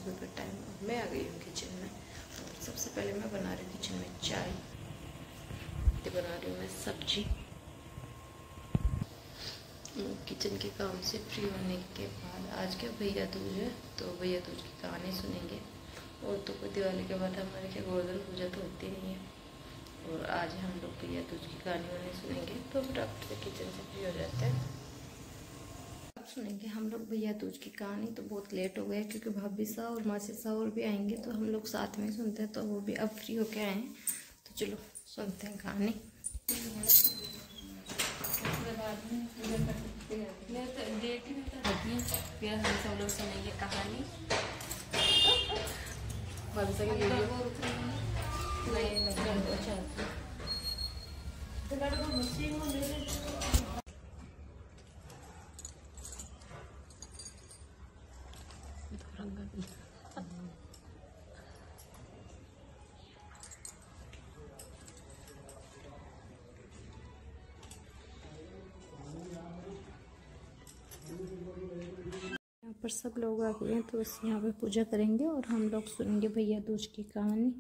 सुबह का टाइम। मैं आ गई हूँ किचन में और सबसे पहले मैं बना रही हूँ किचन में चाय, बना रही हूँ मैं सब्जी। किचन के काम से फ्री होने के बाद आज क्या भैया दूज है, तो भैया दूज की कहानी सुनेंगे। और तो कोई दिवाली के बाद हमारे क्या गोवर्धन पूजा तो होती नहीं है, और आज हम लोग भैया दूज की कहानी वानी सुनेंगे। तो फटाफट से किचन से फ्री हो जाते हैं। अब सुनेंगे हम लोग भैया दूज की कहानी। तो बहुत लेट हो गया क्योंकि भाभी साहब और मासी साहब और भी आएंगे, तो हम लोग साथ में सुनते हैं। तो वो भी अब फ्री होके आए हैं, तो चलो सुनते हैं कहानी। फिर हम सब लोग सुनेंगे कहानी। यहाँ पर सब लोग आ गए हैं, तो बस यहाँ पे पूजा करेंगे और हम लोग सुनेंगे भैया दूज की कहानी।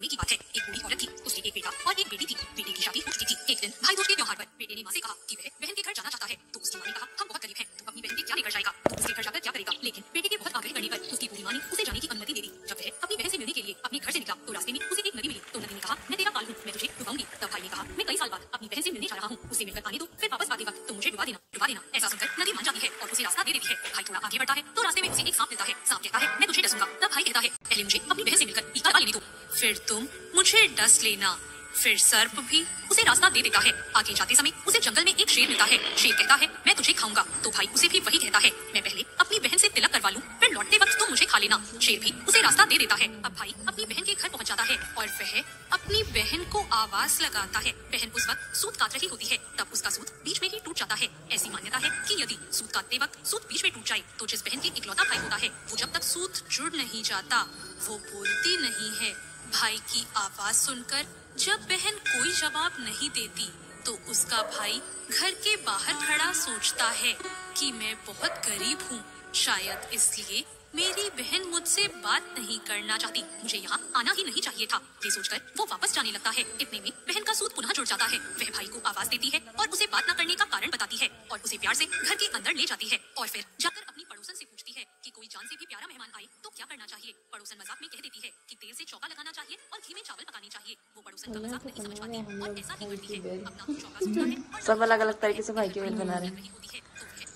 की बात है, एक बूढ़ी औरत थी, उसके एक बेटा और एक बेटी थी। बेटे की शादी हो चुकी थी। एक दिन भाई दूज के त्योहार पर बेटे ने माँ से कहा कि वह बहन के घर जाना चाहता है, तो उसकी माँ ने कहा हम बहुत गरीब हैं, तो अपनी बहन के क्या लेकर जाएगा, तो उसके घर जाकर क्या करेगा। लेकिन बेटे के बहुत आग्रह करने पर उसकी बूढ़ी माँ ने उसे जाने की अनुमति दे दी। जब वह अपनी बहन से मिलने के लिए अपने घर से निकला, तो रास्ते में उसे एक नदी मिली। तो नदी ने कहा मैं तेरा काल हूँ, मैं तुझे डुबाऊंगी। तब भाई ने कहा मैं कई साल बाद अपनी बहन से मिलने जा रहा हूँ, उसे मिलकर आने दो, फिर वापस आते वक्त तुम मुझे डुबा देना। ऐसा सुनकर नदी मान जाती है और उसे रास्ता दे देती है। भाई थोड़ा आगे बढ़ता है तो रास्ते में उसे एक सांप मिलता है। सांप कहता है मैं तुझे डसूंगा। तब भाई कहता है पहले मुझे अपनी बहन से मिलकर टीका लेने दो, फिर तुम मुझे डस लेना। फिर सर्प भी उसे रास्ता दे देता है। आगे जाते समय उसे जंगल में एक शेर मिलता है। शेर कहता है मैं तुझे खाऊंगा। तो भाई उसे भी वही कहता है मैं पहले अपनी बहन से तिलक करवा लूं, फिर लौटते वक्त तुम मुझे खा लेना। शेर भी उसे रास्ता दे देता है। अब भाई अपनी बहन के घर पहुंच जाता है और वह अपनी बहन को आवाज लगाता है। बहन उस वक्त सूत काट रही होती है, तब उसका सूत बीच में ही टूट जाता है। ऐसी मान्यता है कि यदि सूत काटते वक्त सूत बीच में टूट जाए तो जिस बहन के इकलौता भाई होता है, वो जब तक सूत जुड़ नहीं जाता वो बोलती नहीं है। भाई की आवाज सुनकर जब बहन कोई जवाब नहीं देती, तो उसका भाई घर के बाहर खड़ा सोचता है कि मैं बहुत गरीब हूँ, शायद इसलिए मेरी बहन मुझसे बात नहीं करना चाहती, मुझे यहाँ आना ही नहीं चाहिए था। ये सोचकर वो वापस जाने लगता है। इतने में बहन का सूत पुनः जुड़ जाता है। वह भाई को आवाज देती है और उसे बात न करने का कारण बताती है और उसे प्यार से घर के अंदर ले जाती है। और फिर जाकर अपनी पड़ोसन से पूछती है कि कोई जान से भी प्यारा मेहमान आए तो क्या करना चाहिए। पड़ोसन मजाक में कह देती है कि तेल से चौका लगाना चाहिए और घी में चावल पकाने चाहिए। वो पड़ोसन का मजाक नहीं समझ पाती और ऐसा ही करती है। अपना चौका सूखता है और सब अलग अलग तरीके से भाई की बेल बना रहे हैं।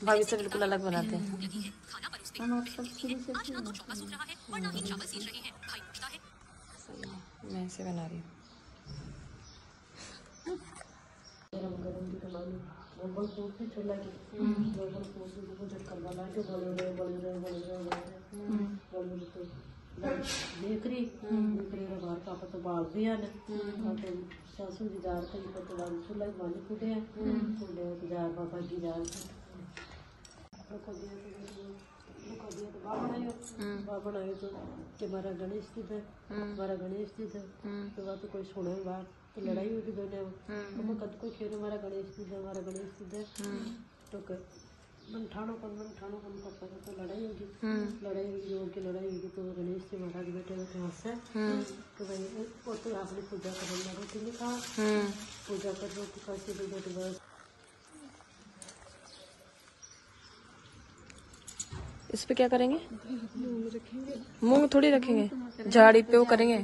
भाभी से बिल्कुल अलग बनाते हैं। खाना परोसते हैं। आज ना तो चौका सूख रहा है और ना ही चावल सीज रहे हैं। भाई पूछता है मैं ऐसे बना रही हूँ। बनायो तो हमारा गणेश जी थे, हमारा गणेश जी थे, तो वह तो कोई सुने बात तो लड़ाई होगी दोनों में। तो मैं कद को खेल हमारा गणेश जी थे, हमारा गणेश जी थे, तो मन ठाणो पापा तो लड़ाई होगी। लड़ाई होगी तो गणेश जी महाराज बैठे हुए वहाँ से, तो भाई वो तो आपने पूजा कर रोटी नहीं खा, पूजा कर रोटी खा बस। इस पे क्या करेंगे? मूंग थोड़ी रखेंगे, झाड़ी पे वो करेंगे।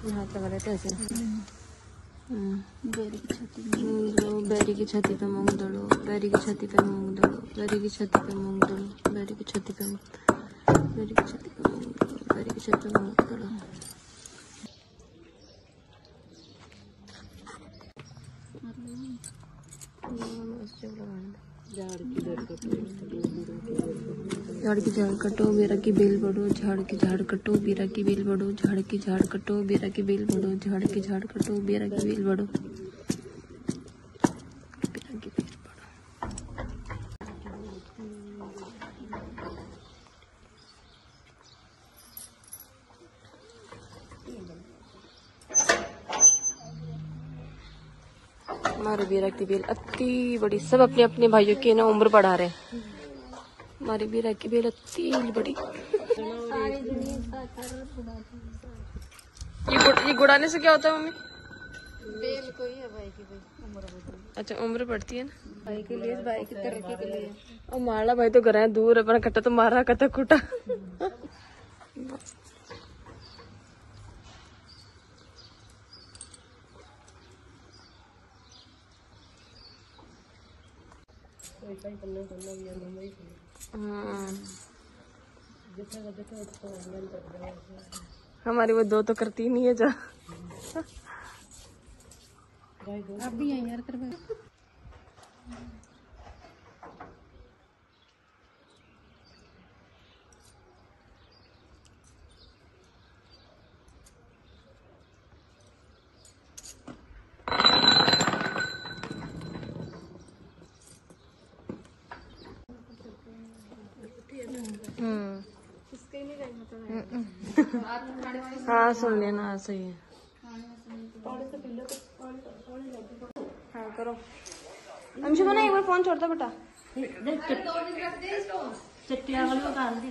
हाथ लगा लेते ऐसे। बैरी की छती पे मूंग दड़ो, बैरी की छती पे मूंग दड़ो, बैरी की छती पे मूंग दड़ो, बैरी की छती पे मूंग दड़ो, बैरी की छती पे मूंग दड़ो, बैरी की छती पे मूंग दड़ो। झाड़ की झाड़ कटो बेरा की बेल बढ़ो, झाड़ की झाड़ कटो बेरा की बेल बढ़ो, झाड़ की झाड़ कटो बेरा की बेल बढ़ो, झाड़ की झाड़ कटो बेरा की बेल बढ़ो, बेरा की बेल बढ़ो। हमारे बीरा की बेल अति बड़ी, सब अपने अपने भाइयों की ना उम्र बढ़ा रहे हैं। हमारी बीरा की बेल अति बड़ी। ये गुड़ाने से क्या होता है मम्मी? बेल कोई है भाई की भाई उम्र बढ़ती है। अच्छा उम्र बढ़ती है ना भाई के लिए, भाई की तरक्की के लिए। और मारला भाई तो घर है दूर है, अपना कट्टा तो मार रहा कट्टा कुटा। हमारी वो दो तो करती नहीं है जा। आप भी यहीं यार कर हाँ सुन लेना, हाँ सही है। हाँ करो अंशु बना एक बार फोन छोड़ता बेटा। चट्टिया वाले डाल दे।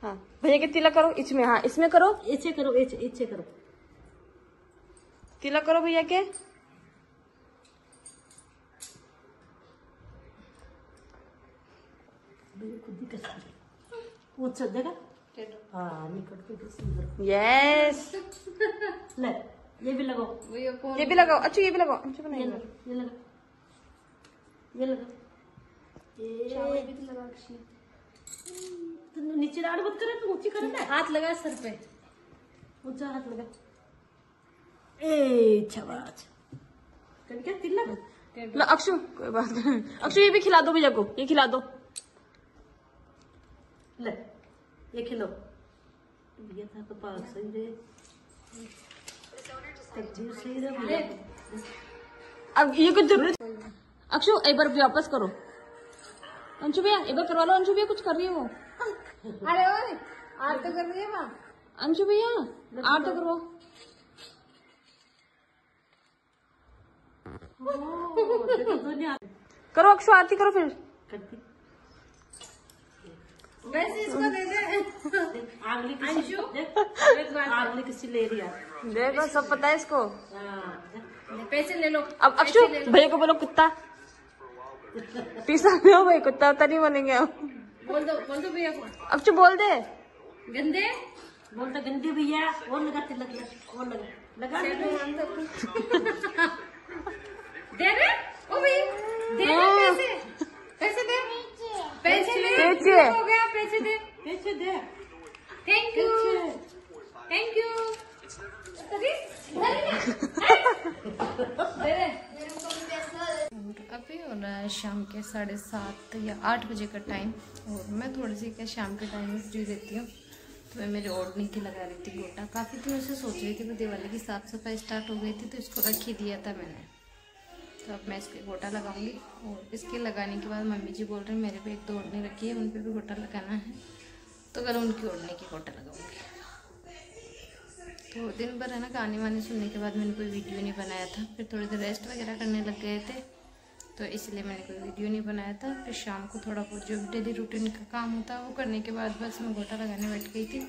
हाँ भैया के तिलक करो इसमें, हाँ इसमें करो, इच्छे करो, इच्छे करो, तिलक करो भैया के। खुद ही कर पूछ देगा। हाँ निकट पे सुंदर। यस ले ये भी लगाओ, ये भी लगाओ। अच्छा ये भी लगाओ अंशु बना ये एक लगा, बार। ये लगा, ये लगा। ये भी लगा। नीचे दाढ़ मत करे, तू ऊंची करे ना। हाथ लगा सर पे, ऊंचा हाथ लगा। ए शाबाश। कर क्या तिलक? लो अक्षु कोई बात नहीं, अक्षु ये भी खिला दो भैया को, ये खिला दो। ले ये खिलो। भैया था तो पास सही रे, तकदीर सही रे भैया। अब ये कुछ जरूरत। अक्षु एक बार वापस करो। अंशु भैया एक बार करवा लो, अंशु भैया कुछ कर रही है वो। अरे ओए आज तो कर रही है माँ। अंशु भैया आठ तो करवाओ। करो अक्षु आरती करो फिर। करती वैसे इसको दे दे। आगली किसी आगली किसी ले रही है। देखो सब पता है इसको। पैसे ले लो। अब अक्षु भैया को बोलो कुत्ता पीसा नहीं हो भाई, कुत्ता तो नहीं बनेंगे हम। बोल दो भैया को। अक्षु बोल दे। गंदे बोलता गंदे भैया। और लगा तिलक, और लगा दे दे ओ भैया दे दे पैसे दे पैसे दे। पैसे हो गया, पैसे दे। पैसे दे। Thank you thank you. अभी हो रहा है शाम के 7:30 या 8 बजे का टाइम, और मैं थोड़ी सी क्या शाम के टाइम में फ्री रहती हूँ, तो मैं मेरे ओढ़ने की लगा रही थी गोटा। काफ़ी दिनों से सोच रही थी, वो दिवाली की साफ सफाई स्टार्ट हो गई थी तो इसको रख ही दिया था मैंने। तो अब मैं इसके गोटा लगाऊंगी, और इसके लगाने के बाद मम्मी जी बोल रहे हैं मेरे पे एक दो ओढ़ने रखी है, उन पर भी गोटा लगाना है, तो कल उनकी ओढ़ने की गोटा लगाऊंगी। तो दिन भर है ना गाने वाने सुनने के बाद मैंने कोई वीडियो नहीं बनाया था, फिर थोड़ी देर रेस्ट वगैरह करने लग गए थे, तो इसलिए मैंने कोई वीडियो नहीं बनाया था। फिर शाम को थोड़ा बहुत जो भी डेली रूटीन का काम होता है वो करने के बाद बस मैं गोटा लगाने बैठ गई थी।